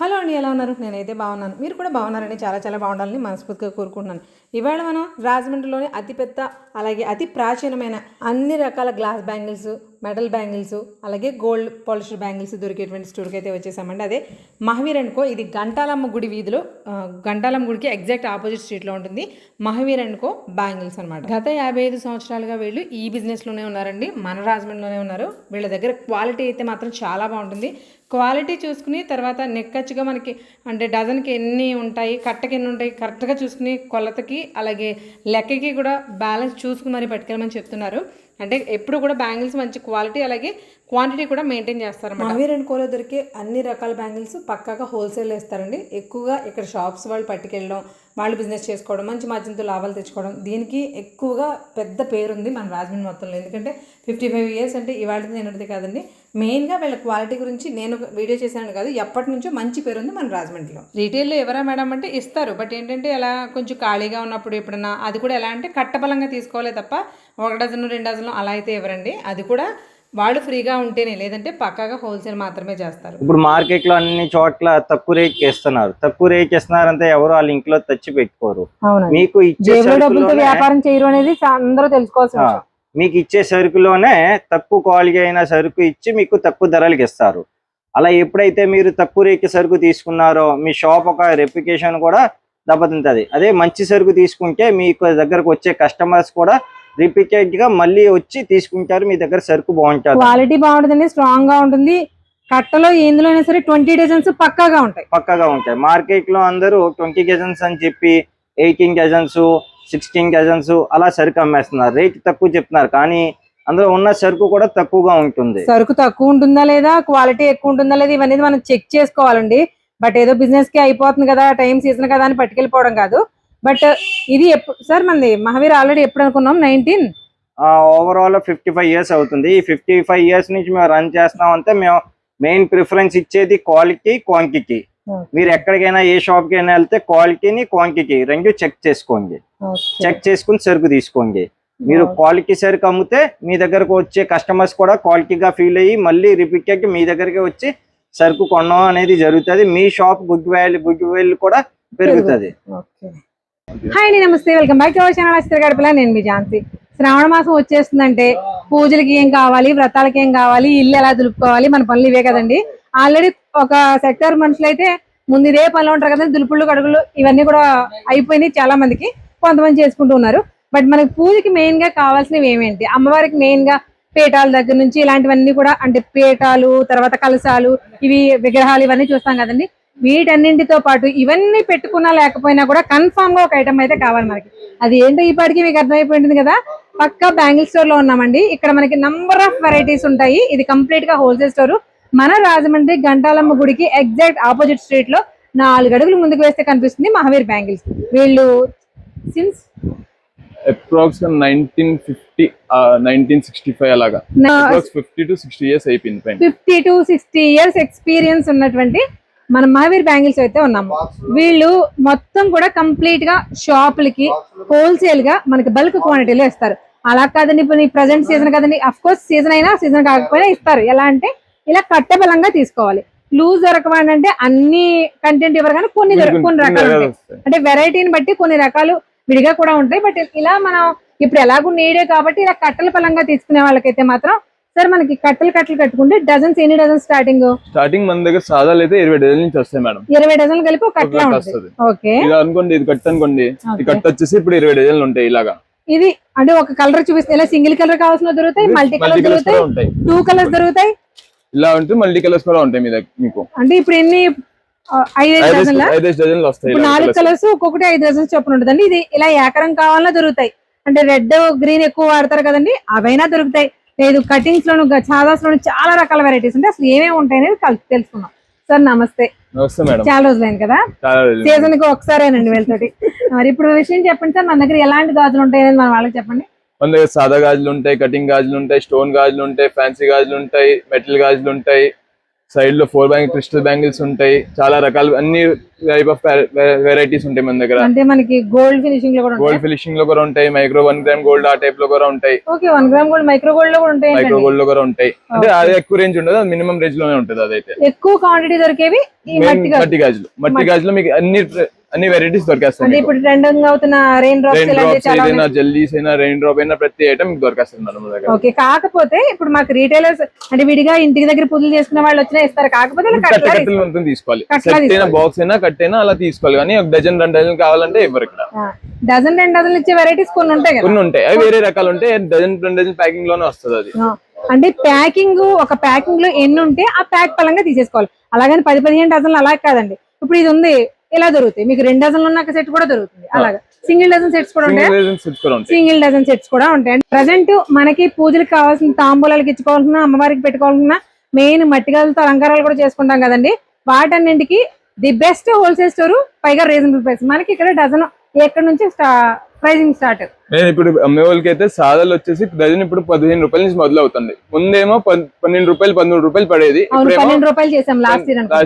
Hello అండి, ఎలా ఉన్నారు? నేనైతే బాగున్నాను. మీరు కూడా బాగున్నారని చాలా బాగుండాలని మనస్ఫూర్తిగా కోరుకుంటున్నాను. ఇవాళ మనం రాజమండ్రిలోని అతిపెద్ద అలాగే అతి ప్రాచీనమైన అన్ని రకాల గ్లాస్ బ్యాంగిల్స్, మెటల్ బ్యాంగిల్స్, అలాగే గోల్డ్ పాలిష్ బ్యాంగిల్స్ దొరికేటువంటి స్టోర్కి అయితే వచ్చేసామండి. అదే మహావీర్ అండ్ కో. ఇది గంటాలమ్మ గుడి వీధిలో, గంటాలమ్మ గుడికి ఎగ్జాక్ట్ ఆపోజిట్ స్ట్రీట్లో ఉంటుంది మహావీర్ అండ్ కో బ్యాంగిల్స్ అనమాట. గత 55 సంవత్సరాలుగా వీళ్ళు ఈ బిజినెస్లోనే ఉన్నారండి. మన రాజమండ్రిలోనే ఉన్నారు. వీళ్ళ దగ్గర క్వాలిటీ అయితే మాత్రం చాలా బాగుంటుంది. క్వాలిటీ చూసుకుని తర్వాత నెక్కచ్చుగా మనకి అంటే డజన్కి ఎన్ని ఉంటాయి, కట్టకి ఎన్ని ఉంటాయి కరెక్ట్గా చూసుకుని కొలతకి అలాగే లెక్కకి కూడా బ్యాలెన్స్ చూసుకుని మరి పట్టుకెళ్ళమని చెప్తున్నారు. అంటే ఎప్పుడు కూడా బ్యాంగిల్స్ మంచి క్వాలిటీ అలాగే క్వాంటిటీ కూడా మెయింటైన్ చేస్తారు. మహావీర్ అండ్ కోలో దొరికే అన్ని రకాల బ్యాంగిల్స్ పక్కాగా హోల్సేల్ వేస్తారండి. ఎక్కువగా ఇక్కడ షాప్స్ వాళ్ళు పట్టుకెళ్ళడం, వాళ్ళు బిజినెస్ చేసుకోవడం, మంచి మార్జిన్తో లాభాలు తెచ్చుకోవడం, దీనికి ఎక్కువగా పెద్ద పేరుంది మన రాజమండ్రి మొత్తంలో. ఎందుకంటే 55 ఇయర్స్ అంటే ఇవాళ నేనది కాదండి. మెయిన్గా వీళ్ళ క్వాలిటీ గురించి నేను వీడియో చేశాను కాదు, ఎప్పటి నుంచో మంచి పేరు ఉంది మన రాజమండ్రిలో. రీటైల్లో ఎవరా మేడం అంటే ఇస్తారు, బట్ ఏంటంటే ఎలా కొంచెం ఖాళీగా ఉన్నప్పుడు ఎప్పుడన్నా, అది కూడా ఎలా అంటే కట్టబలంగా తీసుకోవాలే తప్ప 1 డజన్ 2 డజన్లు అలా అయితే ఎవరండి. అది కూడా వాళ్ళు ఫ్రీగా ఉంటేనే, లేదంటే పక్కాగా హోల్సేల్ మాత్రమే చేస్తారు. ఇప్పుడు మార్కెట్ లో అన్ని చోట్ల తక్కువ రేట్ ఇస్తున్నారు. తక్కువ రేట్ ఇస్తున్నారంటే ఎవరు వాళ్ళ ఇంట్లో తెచ్చి పెట్టుకోరు. మీకు ఇచ్చే వ్యాపారం చేయరు అనేది అందరూ తెలుసుకోవాల్సిన. మీకు ఇచ్చే సరుకులోనే తక్కువ క్వాలిటీ అయిన సరుకు ఇచ్చి మీకు తక్కువ ధరలకు ఇస్తారు. అలా ఎప్పుడైతే మీరు తక్కువ రేట్ సరుకు తీసుకున్నారో మీ షాప్ ఒక రెప్యుటేషన్ కూడా దెబ్బతింటది. అదే మంచి సరుకు తీసుకుంటే మీకు దగ్గరకు వచ్చే కస్టమర్స్ కూడా రిపీటెడ్ గా మళ్ళీ వచ్చి తీసుకుంటారు. మీ దగ్గర సరుకు బాగుంటుంది, క్వాలిటీ బాగుంటుంది, స్ట్రాంగ్ గా ఉంటుంది. కట్టలో ఎందులో అయినా సరే 20 డజన్స్ పక్కాగా ఉంటాయి. మార్కెట్ లో అందరూ 20 డజన్స్ అని చెప్పి 18 డజన్స్ 16 డజన్స్ అలా సరుకు అమ్మేస్తున్నారు. రేట్ తక్కువ చెప్తున్నారు, కానీ అందులో ఉన్న సరుకు కూడా తక్కువగా ఉంటుంది. సరుకు తక్కువ ఉంటుందా లేదా, క్వాలిటీ ఎక్కువ ఉంటుందా లేదా, ఇవన్నీ మనం చెక్ చేసుకోవాలండి. బట్ ఏదో బిజినెస్ కి అయిపోతుంది కదా, టైం సీజన్ కదా అని పట్టుకెళ్ళిపోవడం కాదు. బట్ ఇది సార్ మనది మహావీర్ ఆల్రెడీ ఎప్పుడు అనుకున్నాం 19 ఓవరాల్ 55 ఇయర్స్ అవుతుంది. ఈ 55 ఇయర్స్ నుంచి మేము రన్ చేస్తామంటే మేము మెయిన్ ప్రిఫరెన్స్ ఇచ్చేది క్వాలిటీ, క్వాంటిటీ. మీరు ఎక్కడికైనా ఏ షాప్ కి అయినా వెళ్తే క్వాలిటీని క్వాంటిటీ రెండు చెక్ చేసుకోండి. చెక్ చేసుకుని సరుకు తీసుకోండి. మీరు క్వాలిటీ సరుకు అమ్మితే మీ దగ్గరకు వచ్చే కస్టమర్స్ కూడా క్వాలిటీగా ఫీల్ అయ్యి మళ్ళీ రిపీటెడ్ మీ దగ్గరికి వచ్చి సరుకు కొనడం అనేది జరుగుతుంది. మీ షాప్ గుడ్ వాల్యూ కూడా పెరుగుతుంది. హాయ్ అండి, నమస్తే, welcome back to our channel Astra Gadapala. నేను మీ ఝాన్సీ. శ్రావణ మాసం వచ్చేస్తుందంటే పూజలకి ఏం కావాలి, వ్రతాలకి ఏం కావాలి, ఇల్లు ఎలా దులుపుకోవాలి, మన పనులు ఇవే కదండి. ఆల్రెడీ ఒక సెక్టర్ మనుషులు అయితే ముందు ఇదే పనులు ఉంటారు కదండి. దులుపుళ్ళు కడుగులు ఇవన్నీ కూడా అయిపోయినాయి చాలా మందికి, కొంతమంది చేసుకుంటూ ఉన్నారు. బట్ మనకి పూజకి మెయిన్ గా కావాల్సినవి ఏమేంటి, అమ్మవారికి మెయిన్ గా పీఠాల దగ్గర నుంచి ఇలాంటివన్నీ కూడా, అంటే పీఠాలు, తర్వాత కలశాలు, ఇవి విగ్రహాలు ఇవన్నీ చూస్తాం కదండి. వీటన్నింటితో పాటు ఇవన్నీ పెట్టుకున్నా లేకపోయినా కూడా కన్ఫామ్ గా ఒక ఐటమ్ అయితే కావాలి మనకి. అది ఏంటో ఈ పాటికి మీకు అర్థమైపోయింది కదా. పక్కా బ్యాంగిల్ స్టోర్ లో ఉన్నామండి. ఇక్కడ మనకి నంబర్ ఆఫ్ వెరైటీస్ ఉంటాయి. ఇది కంప్లీట్ గా హోల్సేల్ స్టోర్. మన రాజమండ్రి గంటాలమ్మ గుడికి ఎగ్జాక్ట్ ఆపోజిట్ స్ట్రీట్ లో 4 అడుగులు ముందుకు వేస్తే కనిపిస్తుంది మహావీర్ బ్యాంగిల్స్. వీళ్ళు సిన్స్ అప్రాక్స్ 1950 1965 అలాగా 50 to 60 ఇయర్స్ అయిపోయింది. 50 to 60 ఇయర్స్ ఎక్స్పీరియన్స్ ఉన్నటువంటి మన మహావీర్ బ్యాంగిల్స్ అయితే ఉన్నాము. వీళ్ళు మొత్తం కూడా కంప్లీట్ గా షాపులకి హోల్సేల్ గా మనకి బల్క్ క్వాంటిటీలో ఇస్తారు. అలా కాదండి, ఇప్పుడు ప్రజెంట్ సీజన్ కదండి, అఫ్ కోర్స్ సీజన్ అయినా సీజన్ కాకపోయినా ఇస్తారు. ఎలా అంటే ఇలా కట్టబలంగా తీసుకోవాలి. లూజ్ దొరకవండి అంటే అన్ని కంటెంట్ ఇవ్వరు, కానీ కొన్ని రకాలు ఉంటాయి. అంటే వెరైటీని బట్టి కొన్ని రకాలు విడిగా కూడా ఉంటాయి. బట్ ఇలా మనం ఇప్పుడు ఎలాగూ నీడే కాబట్టి ఇలా కట్టల పలంగా తీసుకునే వాళ్ళకైతే మాత్రం సార్ మనకి కట్టలు కట్టుకుంటే డజన్స్ ఎన్ని డజన్స్ స్టార్టింగ్ మన దగ్గర సాదాలు అయితే 20 డజన్ నుంచి వస్తాయి మేడం. 20 డజన్లు కలిపి ఒక కట్ట వస్తుంది. ఓకే, ఇది అనుకోండి, ఇది కట్ట అనుకోండి, ఈ కట్ట వచ్చేసి ఇప్పుడు 20 డజన్లు ఉంటాయి. ఇలాగా ఇది అంటే ఒక కలర్ చూపిస్తే ఇలా సింగిల్ కలర్ కావాల్సిన దొరుకుతాయి, మల్టీ కలర్ దొరుకుతాయి, 2 కలర్స్ దొరుకుతాయి. ఇలా ఉంటే మల్టీ కలర్స్ కూడా ఉంటాయి మీ దగ్గర. మీకు అంటే ఇప్పుడు ఎన్ని 5 డజన్లు వస్తాయి. 4 కలర్స్ ఒక్కొక్కటి 5 డజన్స్ చొప్పున ఉంటుందండి. ఇది ఇలా ఏకరం కావాలన్నా దొరుకుతాయి. అంటే రెడ్ గ్రీన్ ఎక్కువ వాడతారు కదండి, అవైనా దొరుకుతాయి. లేదు కటింగ్స్ లోను, చాదాస్ లోను చాలా రకాల వెరైటీస్ ఉంటాయి. అసలు ఏమేమి ఉంటాయి అనేది తెలుసుకున్నాం. సార్ నమస్తే. నమస్తే మేడం. చాలా రోజులైంది కదా, సీజన్ కి ఒకసారేనండి వీళ్ళతోటి. మరి ఇప్పుడు విషయం చెప్పండి సార్, మన దగ్గర ఎలాంటి గాజులు ఉంటాయి అనేది మన వాళ్ళకి చెప్పండి. మన దగ్గర సాదా గాజులు ఉంటాయి, కటింగ్ గాజులు ఉంటాయి, స్టోన్ గాజులు ఉంటాయి, ఫ్యాన్సీ గాజులు ఉంటాయి, మెటల్ గాజులు ఉంటాయి, సైడ్ లో 4 బ్యాంగిల్ క్రిస్టల్ బ్యాంగిల్స్ ఉంటాయి, చాలా రకాలు అన్ని టైప్ ఆఫ్ వెరైటీస్ ఉంటాయి మన దగ్గర. అంటే మనకి గోల్డ్ ఫినిషింగ్ లో కూడా గోల్డ్ ఫినిషింగ్ లో కూడా ఉంటాయి, మైక్రో 1 గ్రామ్ గోల్డ్ ఆ టైప్ లో కూడా ఉంటాయి. Okay 1 gram gold micro gold లో కూడా ఉంటాయి. మైక్రో గోల్డ్ లో కూడా ఉంటాయి. అంటే అది ఎక్కువ రేంజ్ ఉండదు, అది మినిమం రేంజ్ లోనే ఉంటుంది. అదైతే ఎక్కువ క్వాంటిటీ దొరికేవి ఈ మట్టి గాజులు మీకు అన్ని వెరైటీస్ దొరికేస్తాయి. అంటే ఇప్పుడు ట్రెండింగ్ అవుతున్న రెయిన్ డ్రాప్స్ అయినా జెల్లీస్ అయినా రెయిన్ డ్రాప్ అయినా ప్రతి ఐటమ్ మీకు దొరికేస్తుంది మన దగ్గర. ఓకే కాకపోతే ఇప్పుడు మాకు రీటైలర్స్ అంటే విడిగా ఇంటికి దగ్గర పూజలు చేసుకునే వాళ్ళు వచ్చినా ఇస్తారు, కాకపోతే కట్టెలు తీసుకోవాలి. సెట్ అయినా బాక్స్ అయినా కట్టైనా అలా తీసుకోవాలి, కానీ ఒక డజన్ 2 డజన్ కావాలంటే ఇవ్వరు ఇక్కడ. డజన్ 2 డజన్లు ఇచ్చే వెరైటీస్ కొన్ని ఉంటాయి కదా. కొన్ని ఉంటాయి, అవి వేరే రకాలు ఉంటాయి. డజన్ 2 డజన్ ప్యాకింగ్ లోనే వస్తుంది అది. అంటే ప్యాకింగ్ ఒక ప్యాకింగ్ లో ఎన్ని ఉంటే ఆ ప్యాక్ పరంగా తీసేసుకోవాలి. అలాగని 10-15 డజన్లు అలా కాదండి. ఇప్పుడు ఇది ఉంది ఇలా దొరుకుతాయి, మీకు 2 డజన్లు ఉన్న సెట్ కూడా దొరుకుతుంది. అలాగా సింగిల్ డజన్ సెట్స్ కూడా ఉంటాయి. సింగిల్ డజన్ సెట్స్ కూడా ఉంటాయి. ప్రజెంట్ మనకి పూజలకు కావాల్సిన తాంబూలాలకు ఇచ్చుకోవాలన్నా, అమ్మవారికి పెట్టుకోవాలన్నా, మెయిన్ మట్టిగాలతో అలంకారాలు కూడా చేసుకుంటాం కదండి. వాటన్నింటికి ది బెస్ట్ హోల్సేల్ స్టోర్, పైగా రీజనబుల్ ప్రైస్. మనకి ఇక్కడ డజన్ ఎక్కడ నుంచి ప్రైసింగ్ స్టార్ట్. నేను ఇప్పుడు అమ్మే వాళ్ళకి అయితే సాదాలు వచ్చేసి డజన్ ఇప్పుడు 15 రూపాయల నుంచి మొదలు అవుతుంది. ముందేమో 12 రూపాయలు 13 రూపాయలు పడేది. 12 రూపాయలు చేసాం లాస్ట్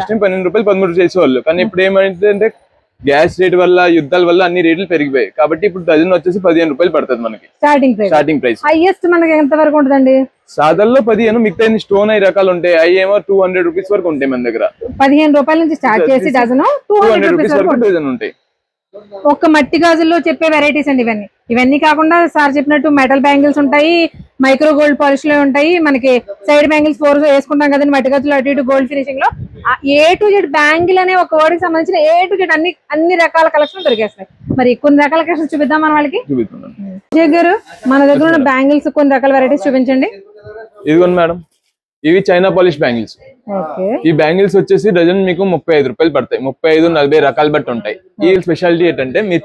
టైం 12 రూపాయలు 13 చేసేవాళ్ళు. కానీ ఇప్పుడు ఏమైందంటే గ్యాస్ రేట్ వల్ల, యుద్ధాల వల్ల అన్ని రేట్లు పెరిగిపోయాయి. కాబట్టి ఇప్పుడు డజన్ వచ్చేసి 15 రూపాయలు పడుతుంది మనకి స్టార్టింగ్ ప్రైస్. హైయెస్ట్ మనకి ఎంత వరకు ఉంటుందండి? సాదాల్లో 15, మిగతా స్టోన్ అయ్యి రకాలు ఉంటాయి. అవి ఏమో 200 రూపీస్ వరకు ఉంటాయి మన దగ్గర. 15 రూపాయల నుంచి స్టార్ట్ చేసి డజన్ 200 రూపీస్ వరకు డజన్ ఉంటాయి. ఒక్క మట్టి గాజుల్లో చెప్పే వెరైటీస్ అండి ఇవన్నీ కాకుండా సార్ చెప్పినట్టు మెటల్ బ్యాంగిల్స్ ఉంటాయి, మైక్రో గోల్డ్ పాలిష్ లో ఉంటాయి, మనకి సైడ్ బ్యాంగిల్స్ 4 వేసుకుంటాం కదండి మట్టి గాజులు అటు ఇటు గోల్డ్ ఫినిషింగ్ లో. A to Z బ్యాంగిల్ అనే ఒక వర్డ్ కి సంబంధించిన A to Z అన్ని రకాల కలెక్షన్ దొరికేస్తాయి. మరి కొన్ని రకాల కలెక్షన్ చూపిద్దాం మన వాళ్ళకి. గారు మన దగ్గర ఉన్న బ్యాంగిల్స్ కొన్ని రకాల వెరైటీస్ చూపించండి. ఇదిగోండి మేడం, ఇవి చైనా పాలిష్ బ్యాంగిల్స్. ఈ బ్యాంగిల్స్ వచ్చేసి డజన్ మీకు 35 రూపాయలు పడతాయి. 35-40 రకాలు బట్టి ఉంటాయి. ఈ స్పెషాలిటీ ఏంటంటే మీ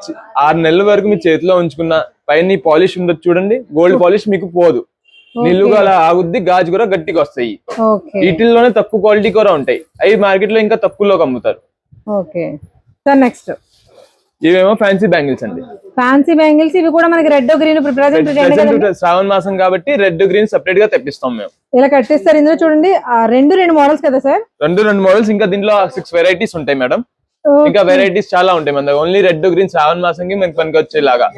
6 నెలల వరకు మీ చేతిలో ఉంచుకున్న పైన పాలిష్ ఉండదు చూడండి, గోల్డ్ పాలిష్ మీకు పోదు, నిలువుగా అలా ఆగుద్ది, గాజు కూడా గట్టిగా వస్తాయి. వీటిల్లోనే తక్కువ క్వాలిటీ కూడా ఉంటాయి. అవి మార్కెట్ లో ఇంకా తక్కువలోకి అమ్ముతారు. నెక్స్ట్ ఇవేమో ఫ్యాన్సీ బ్యాంగిల్స్ అండి. ఫ్యాన్సీ బ్యాంగిల్స్ ఇవి కూడా మనకి రెడ్ గ్రీన్ శ్రావణ మాసం కాబట్టి రెడ్ గ్రీన్ సెపరేట్ గా తెప్పిస్తాం మేము. ఇలా కట్టిస్తారు. ఇందులో చూడండి రెండు మోడల్స్ కదా సార్? రెండు మోడల్స్. ఇంకా దీంట్లో 6 వెరైటీస్ ఉంటాయి మేడం. ఇంకా వెరైటీస్ చాలా ఉంటాయి మన దగ్గర. ఓన్లీ రెడ్ గ్రీన్ శ్రావణ మాసంకి మనకి పనికి వచ్చేలాగా.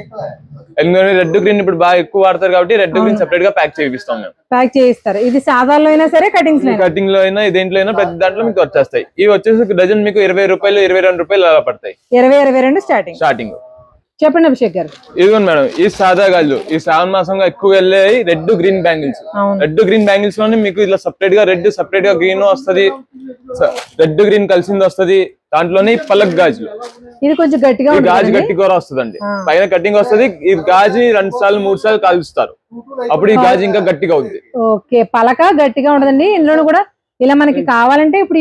ఎందుకంటే రెడ్ గ్రీన్ ఇప్పుడు బాగా ఎక్కువ వాడతారు కాబట్టి రెడ్ గ్రీన్ సెపరేట్ గా ప్యాక్ చేయిస్తాం మేము. ప్యాక్ చేయిస్తారు. ఇది సాదాల్లో అయినా సరే, కటింగ్ లో అయినా, దేంట్లో అయినా ప్రతి దాంట్లో మీకు వచ్చేస్తాయి. ఇవి వచ్చేసి డజన్ మీకు 20 రూపాయలు 22 రూపాయలు అలా పడతాయి. 22 స్టార్టింగ్. చెప్పండి అభిషేక్ గారు. ఇదిగోండి మేడం, ఈ సాదా గాజులు ఈ శ్రావణ మాసంగా ఎక్కువ వెళ్ళే red green bangles. Red green bangles లోనే మీకు ఇలా సెపరేట్ గా రెడ్, సెపరేట్ గా గ్రీన్ వస్తది, రెడ్ గ్రీన్ కలిసింది వస్తది. దాంట్లోనే పలక్ గాజులు, ఇది కొంచెం గట్టిగా గాజు గట్టి కూర వస్తుందండి. పైన కటింగ్ వస్తది. ఈ గాజు 2 సార్లు 3 సార్లు కాలుస్తారు, అప్పుడు ఈ గాజు ఇంకా గట్టిగా ఉంది. ఓకే, పలక గట్టిగా ఉండదండి. ఇందులో కూడా ఇలా మనకి కావాలంటే ఇప్పుడు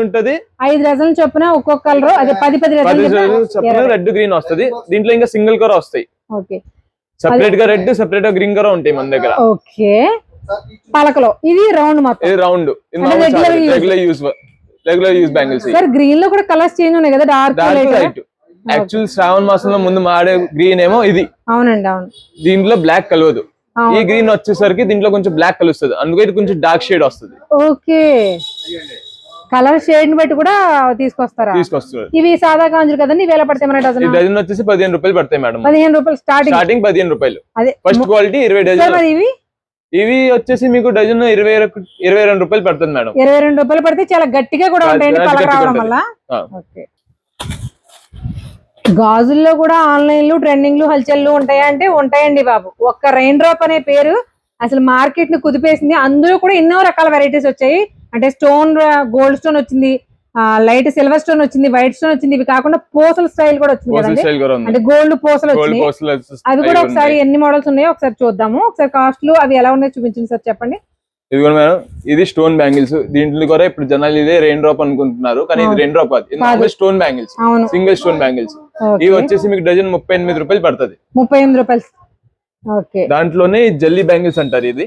ఉంటది 5 డజన్లు చొప్పున ఒక్కొక్క కలర్, అదే 10 డజన్లు రెడ్ గ్రీన్ వస్తది. దీంట్లో ఇంకా సింగిల్ కూర వస్తాయి. సెపరేట్ గా రెడ్, సెపరేట్ గా గ్రీన్ కూర ఉంటాయి మన దగ్గర. ఓకే, పలకలో ఇది రౌండ్, మొత్తం ఇది round regular use bangles. Sir green లో కూడా కలర్స్ చేంజ్ ఉన్నాయి కదా, డార్క్ లైట్. యాక్చువల్ శ్రావణ మాసంలో ముందు మాడే గ్రీన్ ఏమో ఇది. అవునండి, అవును. దీంట్లో బ్లాక్ కలవదు. ఈ గ్రీన్ వచ్చేసరికి దీంట్లో కొంచెం బ్లాక్ కలుస్తుంది, అందుకే ఇది కొంచెం డార్క్ షేడ్ వస్తుంది. ఓకే, కలర్ షేడ్ ని బట్టి కూడా తీసుకొస్తారు. ఇవి సాదా గాజులు కదండి, ఇవి ఎలా పడతాయి మన డజన్? డజన్ వచ్చేసి 15 రూపాయలు పడతాయి మేడం. 15 రూపాయలు స్టార్టింగ్ 15 రూపాయలు. First quality 20 dozen. ఇవి వచ్చేసి మీకు డజన్ 22 రూపాయలు పడుతుంది మేడం. 22 రూపాయలు పడితే చాలా గట్టిగా కూడా ఉంటాయండి పలక రావడం వల్ల. గాజుల్లో కూడా ఆన్లైన్లు, ట్రెండింగ్లు, హల్చల్లు ఉంటాయా అంటే ఉంటాయండి బాబు. ఒక్క రెయిన్ డ్రాప్ అనే పేరు అసలు మార్కెట్ ని కుదిపేసింది. అందులో కూడా ఎన్నో రకాల వెరైటీస్ వచ్చాయి. అంటే స్టోన్, గోల్డ్ స్టోన్ వచ్చింది, లైట్ సిల్వర్ స్టోన్ వచ్చింది, వైట్ స్టోన్ వచ్చింది. ఇవి కాకుండా పూసల స్టైల్ కూడా వచ్చింది కదండి, అంటే గోల్డ్ పూసలు వచ్చింది. అవి కూడా ఒకసారి ఎన్ని మోడల్స్ ఉన్నాయో ఒకసారి చూద్దాము. ఒకసారి కాస్ట్లు అవి ఎలా ఉన్నాయో చూపించండి సార్, చెప్పండి. ఇదిగో మేడం, ఇది స్టోన్ బ్యాంగిల్స్. దీంట్లో కూడా ఇప్పుడు జనాలు ఇదే రెయిన్ డ్రాప్ అనుకుంటున్నారు, కానీ ఇది రెయిన్ డ్రాప్ కాదు, stone bangles, single stone bangles. ఇవి వచ్చేసి మీకు డజన్ 38 రూపాయలు పడుతుంది. 38 రూపాయలు. దాంట్లోనే జెల్లీ బ్యాంగిల్స్ అంటారు. ఇది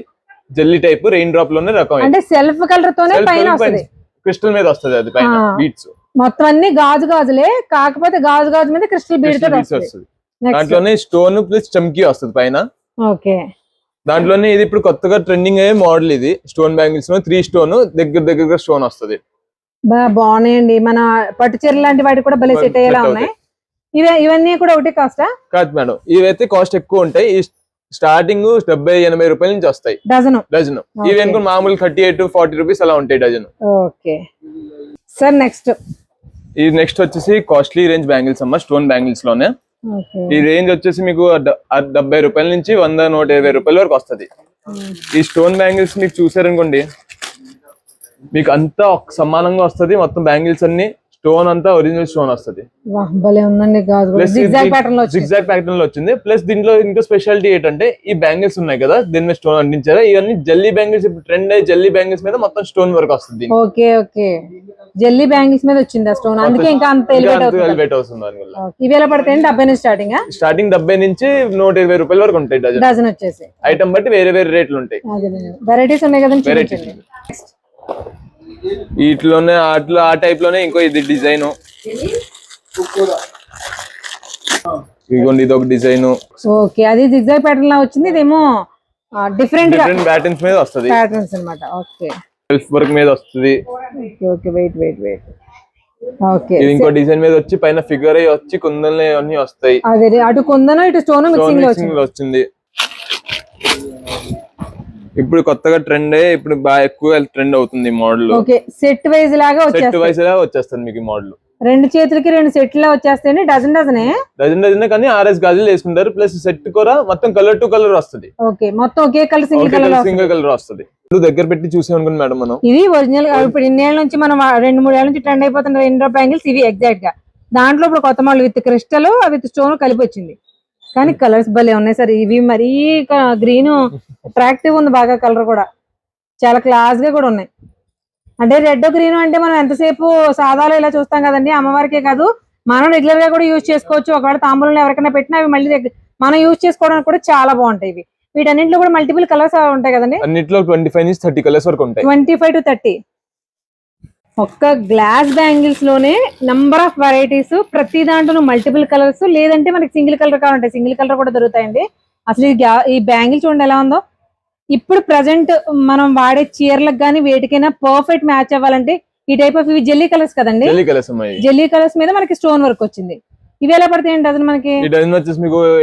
జెల్లీ టైప్ రెయిన్ డ్రాప్ లోనే రకం. అంటే సెల్ఫ్ కలర్ తోనే పైన వస్తది, క్రిస్టల్ మీద వస్తది. అది పైన బీట్స్ మొత్తం అన్ని గాజులే, కాకపోతే గాజు మీద క్రిస్టల్ బీడ్ తో వస్తది. దాంట్లోనే స్టోన్ ప్లస్ చమ్కీ వస్తది పైన. ఓకే, దాంట్లోనే ఇది ఇప్పుడు కొత్తగా ట్రెండింగ్ అయ్యే మోడల్, ఇది స్టోన్ బ్యాంగిల్స్ లో 3 స్టోన్ దగ్గర స్టోన్ వస్తుంది. బాగున్నాయండి. మన పట్టు చీర లాంటి వాటి కూడా భలే సెట్ అయ్యేలా ఉన్నాయి. ఇవన్నీ కూడా ఒకటే కాస్టా? కాదు మేడం, ఇవైతే కాస్ట్ ఎక్కువ ఉంటాయి. ఈ స్టార్టింగ్ 70-80 రూపాయల నుంచి వస్తాయి డజన్. ఇవి అనుకో మామూలు 38-40 రూపీస్ అలా ఉంటాయి డజన్. ఓకే సార్, నెక్స్ట్ ఇది నెక్స్ట్ వచ్చేసి కాస్ట్లీ రేంజ్ బ్యాంగిల్స్ అమ్మ, స్టోన్ బ్యాంగిల్స్ లోనే. ఈ రేంజ్ వచ్చేసి మీకు 70 రూపాయల నుంచి 100-120 రూపాయల వరకు వస్తుంది. ఈ స్టోన్ బ్యాంగిల్స్ మీకు చూసారనుకోండి, మీకు అంతా సమానంగా వస్తుంది. మొత్తం బ్యాంగిల్స్ అన్ని స్టోన్ అంతా ఒరిజినల్ స్టోన్ వస్తుంది. జిగ్జాగ్ ప్యాటర్న్ లో వచ్చింది. ప్లస్ దీంట్లో ఇంకో స్పెషాలిటీ ఏంటంటే, ఈ బ్యాంగిల్స్ ఉన్నాయి కదా దీని మీద స్టోన్ అంటించారా, ఇవన్నీ జల్లీ బ్యాంగిల్స్. ఇప్పుడు ట్రెండ్ అయ్యి జల్లీ బ్యాంగిల్స్ మీద మొత్తం స్టోన్ వర్క్ వస్తుంది. ఓకే ఓకే, జల్లీ బ్యాంగిల్స్ మీద వచ్చింది స్టోన్, అందుకే ఇంకా అంత ఎలివేట్ అవుతుంది. దానివల్ల ఇవి ఎలా పడతాయండి? 70 నుంచి స్టార్టింగ్ 70 నుంచి 120 రూపాయల వరకు ఉంటాయి డజన్ వచ్చేసి. ఐటమ్ బట్టి వేరే వేరే రేట్లు ఉంటాయి. వెరైటీస్ ఉన్నాయి కదండి. వీటిలోనే ఆ టైప్ లోనే ఇంకో ఇది డిజైన్, ఇదిగోండి ఇది ఒక డిజైన్. ఓకే, అది జిగ్జాగ్ ప్యాటర్న్ లా వచ్చింది. ఇదేమో డిఫరెంట్ ప్యాటర్న్స్ మీద వస్తుంది. ప్యాటర్న్స్ అన్నమాట. ఓకే, సెల్ఫ్ వర్క్ మీద వస్తుంది. Okay wait. ఓకే, ఇది ఇంకో డిజైన్ మీద వచ్చి పైన ఫిగర్ అయ్యి వచ్చి కుందన్లు అన్ని వస్తాయి. అదే అటు కుందన ఇటు స్టోన్ మిక్సింగ్ లో వచ్చింది. ఇప్పుడు కొత్తగా ట్రెండ్ అయ్యి ఇప్పుడు బాగా ఎక్కువ ట్రెండ్ అవుతుంది మోడల్. ఓకే, సెట్ వైజ్ లాగా వచ్చేస్తుంది మీకు మోడల్. 2 చేతులకి 2 సెట్ లా వచ్చేస్తాయండి. డజన్ కానీ 6 గాజులు వేసుకుంటారు. ప్లస్ సెట్ కూడా మొత్తం కలర్ టు కలర్ వస్తుంది. ఓకే, మొత్తం ఒకే కలర్ సింగిల్ కలర్ వస్తుంది. దగ్గర పెట్టి చూసామనుకోండి మేడం, మనం ఇది ఒరిజినల్. ఇప్పుడు ఇన్నేళ్ళ నుంచి మనం 2-3 ఏళ్ళ నుంచి ట్రెండ్ అయిపోతున్న ఇండో బ్యాంగిల్స్ ఇవి ఎగ్జాక్ట్ గా. దాంట్లో ఇప్పుడు కొత్త model with crystal with stone కలిపి వచ్చింది. కానీ కలర్స్ భలే ఉన్నాయి సార్. ఇవి మరీ గ్రీన్ అట్రాక్టివ్ ఉంది బాగా, కలర్ కూడా చాలా క్లాస్ గా కూడా ఉన్నాయి. అంటే రెడ్ గ్రీన్ అంటే మనం ఎంతసేపు సాదాలో ఇలా చూస్తాం కదండి, అమ్మవారికే కాదు మనం రెగ్యులర్ గా కూడా యూజ్ చేసుకోవచ్చు. ఒకవేళ తాంబూలంలో ఎవరికైనా పెట్టినా అవి మళ్ళీ మనం యూజ్ చేసుకోవడానికి కూడా చాలా బాగుంటాయి. ఇవి వీటన్నింటిలో కూడా మల్టిపుల్ కలర్స్ ఉంటాయి కదండి. అన్నిట్లో 25 నుంచి 30 కలర్స్ వరకు ఉంటాయి. 25 to 30. ఒక్క గ్లాస్ బ్యాంగిల్స్ లోనే నంబర్ ఆఫ్ వెరైటీస్. ప్రతి దాంట్లో మల్టిపుల్ కలర్స్, లేదంటే మనకి సింగిల్ కలర్ కావాలంటే సింగిల్ కలర్ కూడా దొరుకుతాయండి. అసలు ఈ బ్యాంగిల్ చూడండి ఎలా ఉందో. ఇప్పుడు ప్రజెంట్ మనం వాడే చీరలకు కానీ వేటికైనా పర్ఫెక్ట్ మ్యాచ్ అవ్వాలంటే ఈ టైప్ ఆఫ్ ఇవి జెల్లీ కలర్స్ కదండి. జెల్లీ కలర్స్ మీద మనకి స్టోన్ వర్క్ వచ్చింది. ఇవి ఎలా పడతాయండి డజన్? మనకి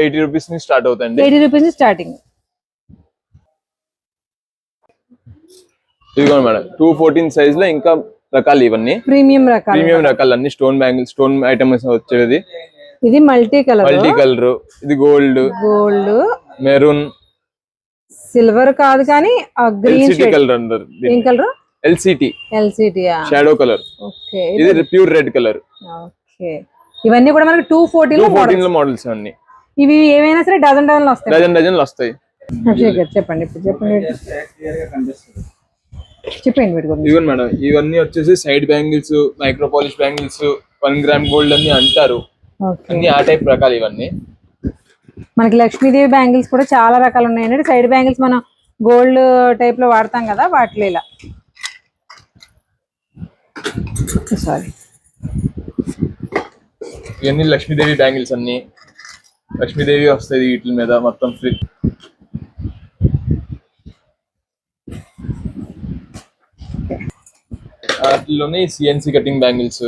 80 రూపీస్ నుంచి స్టార్ట్ అవుతాయండి. 80 రూపీస్ నుంచి స్టార్టింగ్. ఇదిగోండి మేడం, 214 సైజ్ లో ఇంకా రకాలు, ఇవన్నీ ప్రీమియం రకాలు అన్ని స్టోన్ బ్యాంగిల్స్, స్టోన్ ఐటమ్స్ వచ్చేది. ఇది మల్టీ కలర్, ఇది గోల్డ్, మెరూన్, సిల్వర్ కాదు కానీ గ్రీన్ కలర్ అంటారు. ఏం colour? LCT shadow colour. Okay, ఇది ప్యూర్ రెడ్ కలర్. ఓకే, ఇవన్నీ కూడా మనకి 214 లో మోడల్స్ అన్ని. ఇవి ఏమైనా సరే డజన్ వస్తాయి. డజన్ వస్తాయి. చెప్పండి ఇవన్నీ మేడం, ఇవన్నీ వచ్చేసి side bangles, micro polish bangles, 1 gram gold అని అంటారు. అన్ని ఆ టైప్ రకాలు ఇవన్నీ. మనకి లక్ష్మీదేవి బ్యాంగిల్స్ కూడా చాలా రకాలు ఉన్నాయండి. సైడ్ బ్యాంగిల్స్ మనం గోల్డ్ టైప్ లో వాడతాం కదా, వాటిలో ఇలా. సారీ, ఇవన్నీ లక్ష్మీదేవి బ్యాంగిల్స్. అన్ని లక్ష్మీదేవి వస్తాయి వీటి మీద మొత్తం ఫ్రీ. వాటిలోనే సిఎన్సి కటింగ్ బ్యాంగిల్స్.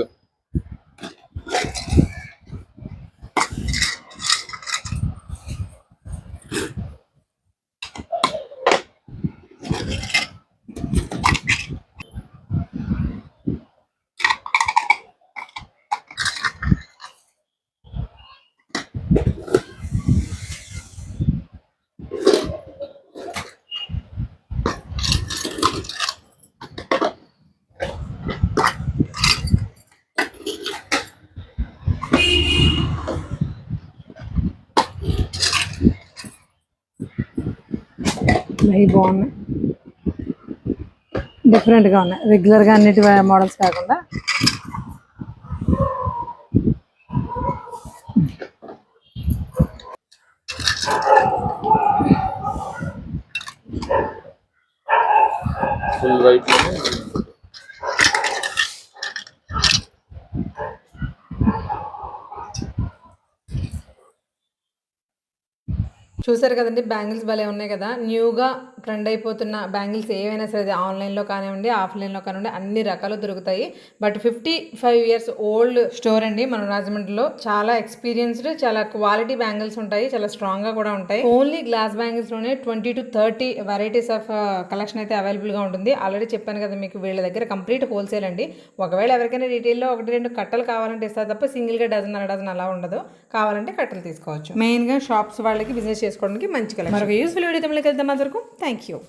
బాగున్నాయి, డిఫరెంట్ గా ఉన్నాయి. రెగ్యులర్ గా అన్నిటి మోడల్స్ కాకుండా. Full white. చూసారు కదండి, బ్యాంగిల్స్ భలే ఉన్నాయి కదా. న్యూగా ట్రెండ్ అయిపోతున్న బ్యాంగిల్స్ ఏవైనా సరే, అది ఆన్లైన్లో కానివ్వండి, ఆఫ్లైన్లో కానివ్వండి, అన్ని రకాలు దొరుకుతాయి. బట్ 55 ఇయర్స్ ఓల్డ్ స్టోర్ అండి మన రాజమండ్రిలో. చాలా ఎక్స్పీరియన్స్డ్, చాలా క్వాలిటీ బ్యాంగిల్స్ ఉంటాయి, చాలా స్ట్రాంగ్గా కూడా ఉంటాయి. ఓన్లీ గ్లాస్ బ్యాంగిల్స్లోనే 20 to 30 వెరైటీస్ ఆఫ్ కలెక్షన్ అయితే అవైలబుల్గా ఉంటుంది. ఆల్రెడీ చెప్పాను కదా మీకు, వీళ్ళ దగ్గర కంప్లీట్ హోల్సేల్ అండి. ఒకవేళ ఎవరికైనా రీటైల్లో 1-2 కట్టలు కావాలంటే ఇస్తారు తప్ప సింగిల్గా డజన్ అలా ఉండదు. కావాలంటే కట్టలు తీసుకోవచ్చు. మెయిన్గా షాప్స్ వాళ్ళకి బిజినెస్ చేసుకోవడానికి మంచి కలెక్షన్. మరొక యూస్ఫుల్ వీడియో తమిళకి వెళ్తాం. అంతవరకు థ్యాంక్ యూ.